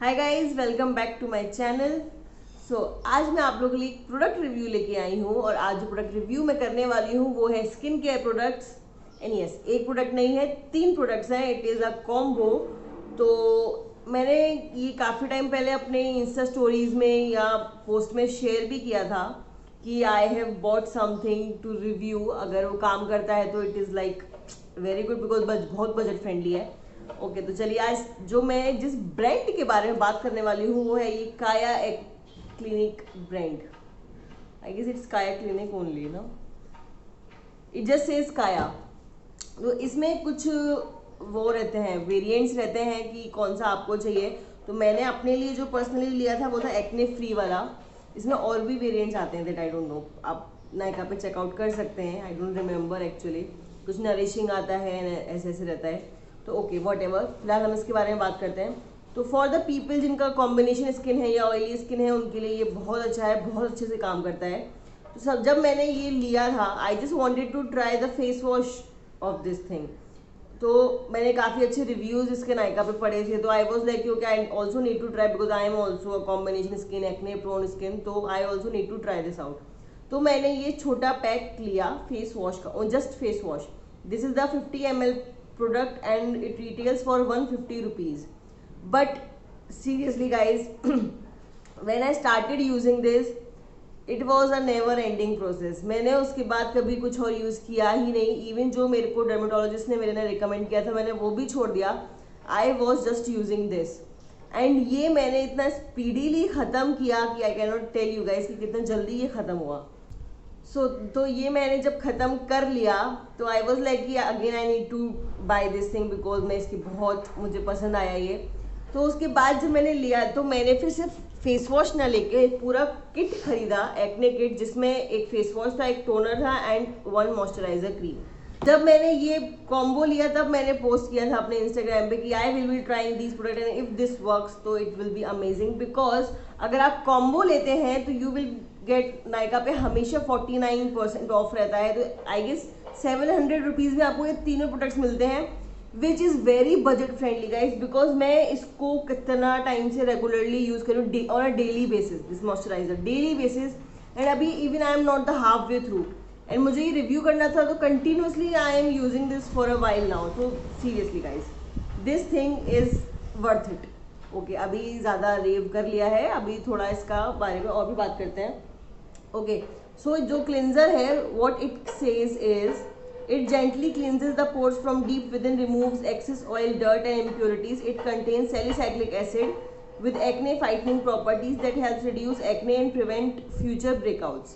Hi guys, welcome back to my channel. आज मैं आप लोगों के लिए एक प्रोडक्ट रिव्यू लेके आई हूँ और आज जो प्रोडक्ट रिव्यू मैं करने वाली हूँ वो है skin care products. And yes, एक प्रोडक्ट नहीं है, 3 प्रोडक्ट्स हैं। It is a combo. तो मैंने ये काफ़ी टाइम पहले अपने इंस्टा स्टोरीज में या पोस्ट में शेयर भी किया था कि I have bought something to review. अगर वो काम करता है तो it is like very good because बहुत बजट फ्रेंडली है। ओके, तो चलिए आज जो मैं जिस ब्रांड के बारे में बात करने वाली हूँ वो है ये Kaya clinic brand. I guess it's Kaya clinic only ना, इट जस्ट सेज काया। तो इसमें कुछ वो रहते हैं, वेरिएंट्स रहते हैं कि कौन सा आपको चाहिए। तो मैंने अपने लिए जो पर्सनली लिया था वो था एक्ने फ्री वाला। इसमें और भी वेरिएंट्स आते हैं दैट आई डोंट नो, आप नायका पे चेकआउट कर सकते हैं। आई डोंट रिमेम्बर एक्चुअली, कुछ नरिशिंग आता है, ऐसे ऐसे रहता है। तो ओके, वॉट एवर, फिलहाल हम इसके बारे में बात करते हैं। तो फॉर द पीपल जिनका कॉम्बिनेशन स्किन है या ऑयली स्किन है उनके लिए ये बहुत अच्छा है, बहुत अच्छे से काम करता है। तो सब जब मैंने ये लिया था I just wanted to try the face wash of this thing. तो मैंने काफ़ी अच्छे रिव्यूज़ इसके नायका पे पढ़े थे, तो I was like okay I also need to try because I am also a combination skin, acne prone skin, तो I also need to try this out. तो मैंने ये छोटा पैक लिया फेस वॉश का, just face wash. This is the 50 ml product and it retails for 150 rupees. But seriously guys, when I started using this it was a never ending process. मैंने उसके बाद कभी कुछ और यूज़ किया ही नहीं। इवन जो मेरे को डर्मेटोलॉजिस्ट ने मेरे ने रिकमेंड किया था मैंने वो भी छोड़ दिया। I was just using this and ये मैंने इतना स्पीडीली ख़त्म किया कि I can not tell you guys कि कितना जल्दी ये ख़त्म हुआ। तो ये मैंने जब ख़त्म कर लिया तो आई वॉज लाइक कि again I need two by this thing because मैं इसकी बहुत मुझे पसंद आया ये। तो उसके बाद जब मैंने लिया तो मैंने फिर सिर्फ फेस वॉश ना लेके पूरा किट खरीदा, एक्ने किट, जिसमें एक फेस वॉश था, एक टोनर था एंड 1 मॉइस्चराइजर क्रीम। जब मैंने ये कॉम्बो लिया तब मैंने पोस्ट किया था अपने इंस्टाग्राम पे कि I will be trying this product and if this works तो it will be amazing. Because अगर आप कॉम्बो लेते हैं तो यू विल गेट, नायका पे हमेशा 49% ऑफ रहता है। तो आई गेस 700 रुपीज़ में आपको ये तीनों प्रोडक्ट्स मिलते हैं which is very budget friendly guys. Because मैं इसको कितना टाइम से रेगुलरली यूज़ करूँ on a daily basis, this moisturiser daily basis. And अभी even I am not the half way through and मुझे ये रिव्यू करना था तो continuously I am using this for a while now. तो seriously guys this thing is worth it. Okay, अभी ज़्यादा रेव कर लिया है, अभी थोड़ा इसका बारे में और भी बात करते हैं। ओके, सो जो क्लिनजर है what it says is it gently cleanses the pores from deep within, removes excess oil, dirt and impurities. It contains salicylic acid with acne fighting properties that helps reduce acne and prevent future breakouts.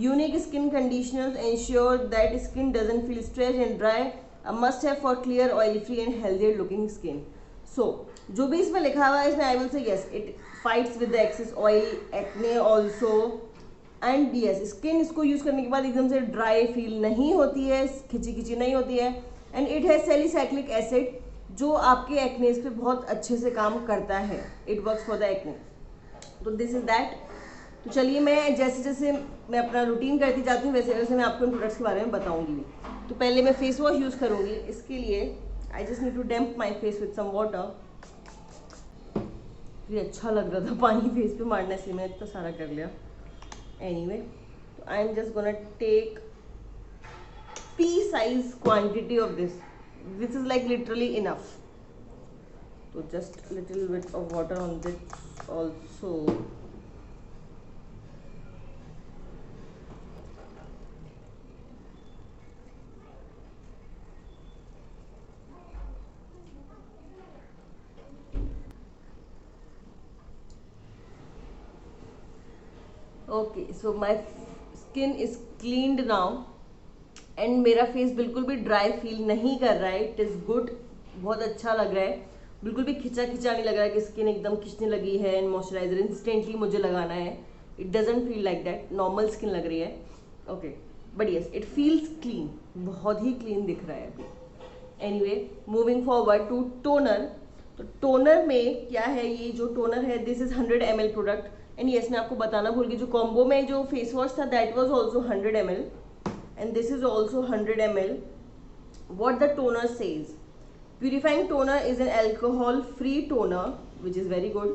Unique skin conditioners ensure that skin doesn't feel stretched and dry, a must have for clear, oil free and healthier looking skin. So जो भी इसमें लिखा हुआ है इसमें I will say yes, it fights with the excess oil, acne also. And yes, skin इसको use करने के बाद एकदम से ड्राई फील नहीं होती है, खिंची खिंची नहीं होती है। And it has salicylic acid जो आपके एक्नेस पे बहुत अच्छे से काम करता है। It works for the acne. तो दिस इज दैट। तो चलिए मैं जैसे जैसे मैं अपना रूटीन करती जाती हूँ वैसे वैसे मैं आपको इन प्रोडक्ट्स के बारे में बताऊँगी भी। तो पहले मैं फेस वॉश यूज़ करूँगी। इसके लिए I just need to damp my face with some water. ये अच्छा लग रहा था पानी फेस पे मारने से, मैंने इतना सारा कर लिया। Anyway, so I am just gonna take pea size quantity of this. This is like literally enough. So just a little bit of water on this also. Okay, so my skin is cleaned now and मेरा face बिल्कुल भी dry feel नहीं कर रहा है। It is good, बहुत अच्छा लग रहा है, बिल्कुल भी खिंचा खिंचा नहीं लग रहा है कि स्किन एकदम खिंचने लगी है एंड मॉइस्चराइजर इंस्टेंटली मुझे लगाना है। It doesn't feel like that, normal skin लग रही है। Okay, but yes it feels clean, बहुत ही क्लीन दिख रहा है अभी। Anyway, moving forward to toner. तो टोनर में क्या है, ये जो टोनर है this is 100 ml product. And yes, मैं आपको बताना भूल गई, जो कॉम्बो में जो फेस वॉश था that was also 100 ml and this is also 100 ml. What the toner says: purifying toner is an alcohol free toner which is very good.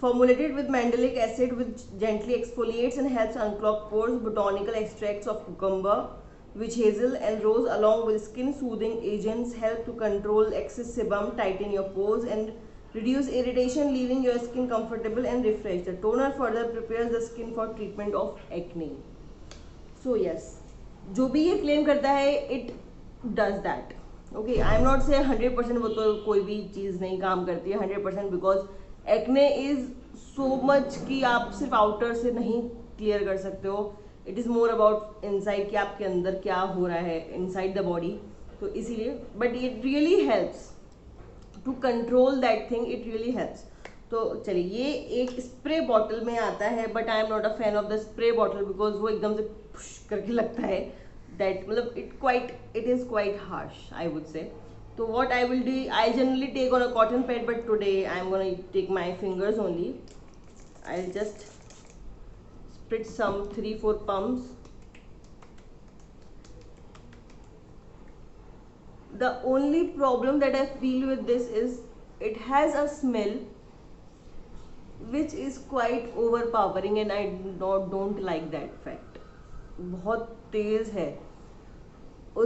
Formulated with mandelic acid, which gently exfoliates and helps unclog pores. Botanical extracts of cucumber, witch hazel, and rose, along with skin soothing agents, help to control excess sebum, tighten your pores, and reduce irritation, leaving your skin comfortable and refreshed. The toner further prepares the skin for treatment of acne. So yes, जो भी ये claim करता है, it does that. Okay, I am not say 100% वो तो कोई भी चीज़ नहीं काम करती है 100%, because acne is so much कि आप सिर्फ आउटर से नहीं क्लियर कर सकते हो. It is more about inside कि आपके अंदर क्या हो रहा है इनसाइड द बॉडी. तो इसीलिए but it really helps to control that thing, it really helps. तो चलिए, ये एक स्प्रे बॉटल में आता है, but I am not a fan of the spray bottle because वो एकदम से पुश करके लगता है. दैट मतलब it is quite harsh I would say. तो what I will do, I generally take on a cotton pad, but today I am gonna take my fingers only. I will just spritz some 3-4 pumps. The only problem that I feel with this is it has a smell which is quite overpowering and I don't like that fact. बहुत तेज है.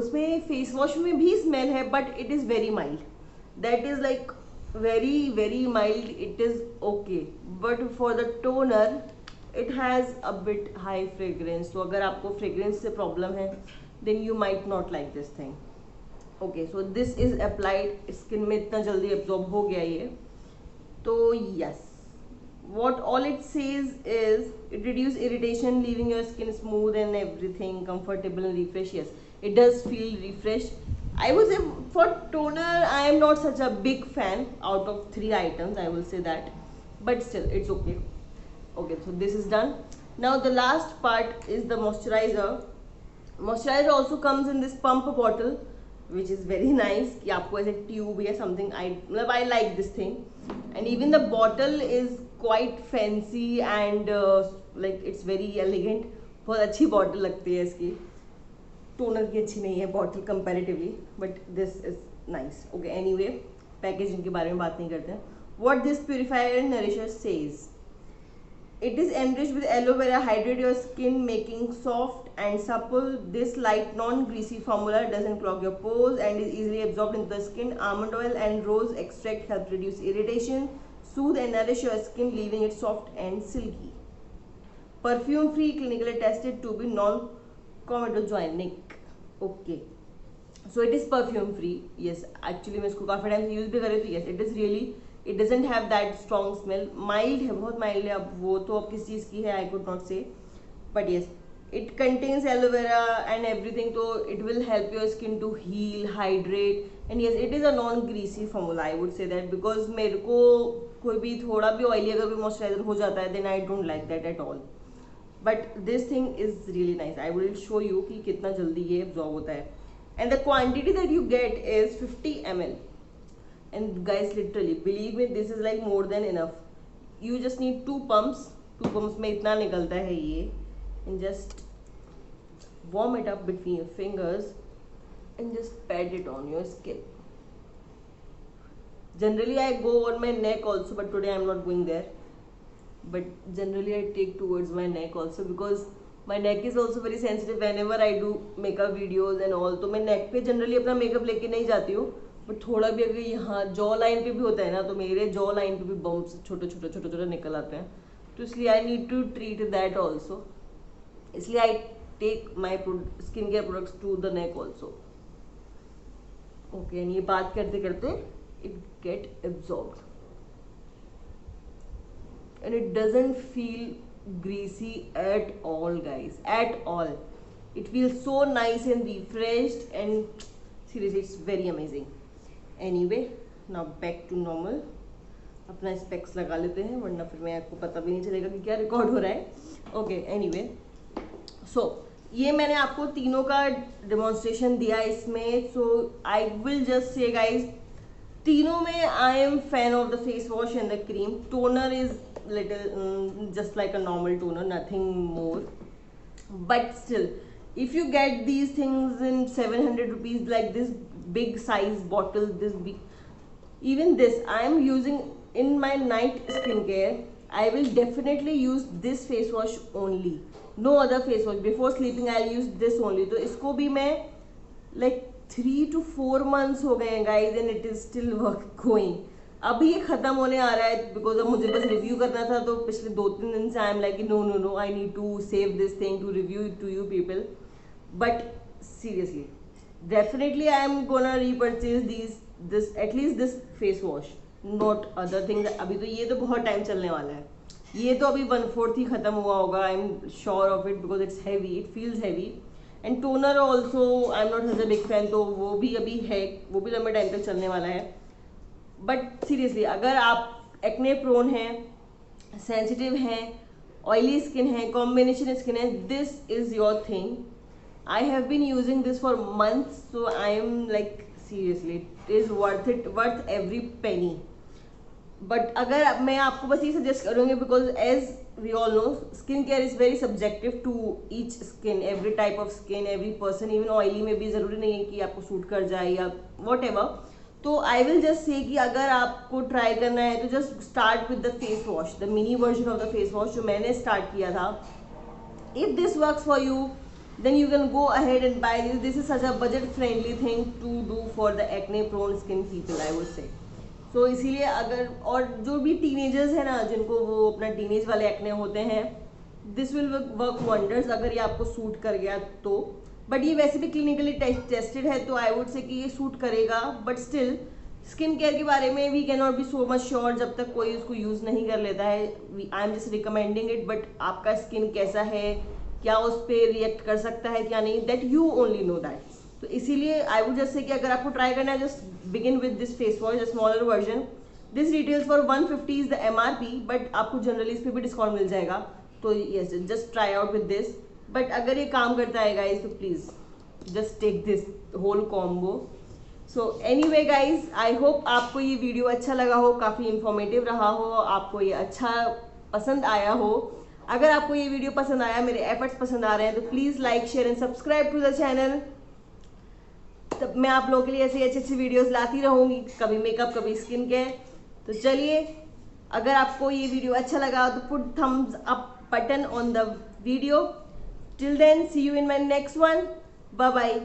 उसमें face wash में भी smell है, but it is very mild. That is like very mild. It is okay, but for the toner it has a bit high fragrance. तो अगर आपको fragrance से problem है then you might not like this thing. Okay, so this is applied. Skin में इतना जल्दी absorb हो गया ये. तो yes, what all it says is it reduces irritation, leaving your skin smooth and everything, comfortable and refreshed. Yes, it does feel refreshed. I would say for toner I am not such a big fan out of 3 items, I will say that, but still it's okay. Okay, so this is done. Now the last part is the moisturizer. Moisturizer also comes in this pump bottle, which is very nice कि आपको ऐसे tube या something. I like this thing, and even the bottle is quite fancy and like it's very elegant. बहुत अच्छी bottle लगती है इसकी. Toner की अच्छी नहीं है bottle comparatively, but this is nice. Okay, anyway packaging के बारे में बात नहीं करते हैं. What this purifier and nourisher says, it is enriched with aloe vera, hydrate your skin, making soft and supple. This light non-greasy formula doesn't clog your pores and is easily absorbed into the skin. Almond oil and rose extract help reduce irritation, soothe and nourish your skin, leaving it soft and silky. Perfume free, clinically tested to be non-comedogenic. Okay, so it is perfume free. Yes, actually मैं इसको काफ़ी time से use भी कर रही थी. Yes, it is really, it doesn't have that strong smell. Mild है, बहुत mild है. अब वो तो अब किस चीज़ की है I could not say, but yes, it contains aloe vera and everything, so it will help your skin to heal, hydrate, and yes, it is a non-greasy formula. I would say that because मेरे को कोई भी थोड़ा भी oily अगर कोई moisturizer हो जाता है then I don't like that at all. But this thing is really nice. I will show you कि कितना जल्दी ये absorb होता है. And the quantity that you get is 50 ml. And guys, literally, believe me, this is like more than enough. You just need 2 pumps. 2 pumps में इतना निकलता है ये. And just warm it up between your fingers and just pat it on your skin. Generally, I go on my neck also, but today I am not going there. But generally I take towards my neck also because my neck is also very sensitive whenever I do makeup videos and all. तो मैं neck पे generally अपना makeup लेके नहीं जाती हूँ, but थोड़ा भी अगर यहाँ jaw line पे भी होता है ना, तो मेरे jaw line पे भी bumps छोटे निकल आते हैं. तो इसलिए I need to treat that also. इसलिए I take my skincare products to the neck also. Okay, and ये बात करते करते it get absorbed. And it doesn't feel greasy at all, guys, at all. It feels so nice and refreshed, and seriously it's very amazing. Anyway, now back to normal. अपना specs लगा लेते हैं वरना फिर मैं आपको पता भी नहीं चलेगा कि क्या रिकॉर्ड हो रहा है. ओके, एनीवे, सो ये मैंने आपको तीनों का डेमोन्स्ट्रेशन दिया इसमें. So I will just say guys, तीनों में I am fan of the face wash and the cream. Toner is little just like a normal toner, nothing more, but still if you get these things in 700 rupees, like this big size bottle, this big, even this I am using in my night skincare. I will definitely use this face wash only, no other face wash. Before sleeping I'll use this only. तो इसको भी मैं like 3 to 4 months हो गए हैं guys and it is still going. अभी ये खत्म होने आ रहा है बिकॉज अब मुझे बस रिव्यू करना था, तो पिछले 2-3 दिन से I am like no I need to save this thing to review it to you people. But seriously definitely I am gonna repurchase this at least this face wash, not other things. अभी तो ये तो बहुत time चलने वाला है, ये तो अभी 1/4 ही खत्म हुआ होगा. I am sure of it because it's heavy, it feels heavy. And toner also I am not such a big fan, तो वो भी अभी है, वो भी लंबे टाइम तक चलने वाला है. बट सीरियसली अगर आप एक्ने प्रोन हैं, सेंसिटिव हैं, ऑयली स्किन है, कॉम्बिनेशन स्किन है, this is your thing. I have been using this for months, so I am like seriously it is worth it, worth every penny. But अगर मैं आपको बस ये suggest करूँगी because as we all know skin care is very subjective to each skin, every type of skin, every person. Even oily में भी ज़रूरी नहीं है कि आपको सूट कर जाए या वॉट एवर. तो आई विल जस्ट से कि अगर आपको ट्राई करना है तो just start with the face wash, the mini version of the face wash जो मैंने स्टार्ट किया था. If this works for you then you can go ahead and buy this. This is such a budget friendly thing to do for the acne prone skin people, I would say. So इसीलिए अगर, और जो भी teenagers हैं ना जिनको वो अपना टीनेज वाले एक्ने होते हैं, दिस विल वर्क वंडर्स अगर ये आपको सूट कर गया तो. बट ये वैसे भी क्लिनिकली टेस्टेड है, तो आई वुड से कि ये सूट करेगा. बट स्टिल स्किन केयर के बारे में we can not be so much sure जब तक कोई उसको यूज़ नहीं कर लेता है. I am just recommending it. But आपका स्किन कैसा है, क्या उस पर रिएक्ट कर सकता है क्या नहीं, that you only know that. तो इसीलिए आई वुड जस्ट से कि अगर आपको ट्राई करना है just begin with this face wash, smaller version. This retails for 150 is the MRP, but आपको जनरली इस पर भी डिस्काउंट मिल जाएगा. तो yes, just try out with this. But अगर ये काम करता है गाइज तो please just take this whole combo. So anyway guys, I hope आपको ये वीडियो अच्छा लगा हो, काफ़ी इंफॉर्मेटिव रहा हो, आपको ये अच्छा पसंद आया हो. अगर आपको ये वीडियो पसंद आया, मेरे एफर्ट्स पसंद आ रहे हैं, तो please like share and subscribe to the channel. तब मैं आप लोगों के लिए ऐसी अच्छी अच्छी वीडियोस लाती रहूँगी, कभी मेकअप कभी स्किन केयर. तो चलिए, अगर आपको ये वीडियो अच्छा लगा तो put thumbs up button on the video. Till then see you in my next one. Bye bye.